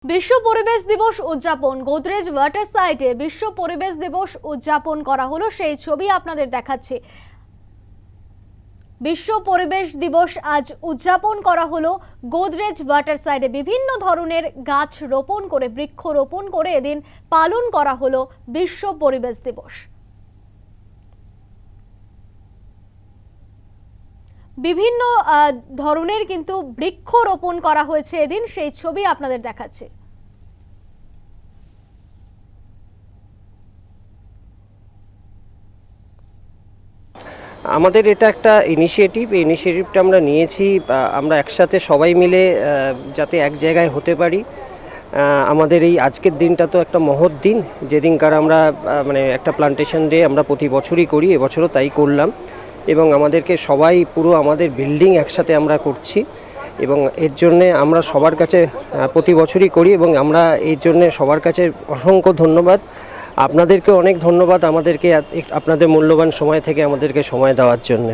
বিশ্ব পরিবেশ দিবস উদযাপন গোদরেজ ওয়াটার সাইটে বিশ্ব পরিবেশ দিবস উদযাপন করা হলো সেই ছবি আপনাদের দেখাচ্ছি। বিশ্ব পরিবেশ দিবস আজ উদযাপন করা হলো গোদরেজ ওয়াটার সাইডে। বিভিন্ন ধরনের গাছ রোপণ করে বৃক্ষ রোপণ করে এদিন পালন করা হলো বিশ্ব পরিবেশ দিবস। বিভিন্ন ধরনের কিন্তু বৃক্ষ রোপণ করা হয়েছে এদিন, সেই ছবি আপনাদের দেখাচ্ছি। আমাদের এটা একটা ইনিশিয়েটিভ, এই ইনিশিয়েটিভটা আমরা নিয়েছি আমরা একসাথে সবাই মিলে যাতে এক জায়গায় হতে পারি। আমাদের এই আজকের দিনটা তো একটা মহৎ দিন, যেদিনকার আমরা মানে একটা প্লান্টেশন ডে আমরা প্রতি বছরই করি, এবছরও তাই করলাম। এবং আমাদেরকে সবাই পুরো আমাদের বিল্ডিং একসাথে আমরা করছি এবং এর জন্যে আমরা সবার কাছে প্রতি বছরই করি এবং আমরা এর জন্যে সবার কাছে অসংখ্য ধন্যবাদ। আপনাদেরকে অনেক ধন্যবাদ আমাদেরকে আপনাদের মূল্যবান সময় থেকে আমাদেরকে সময় দেওয়ার জন্য।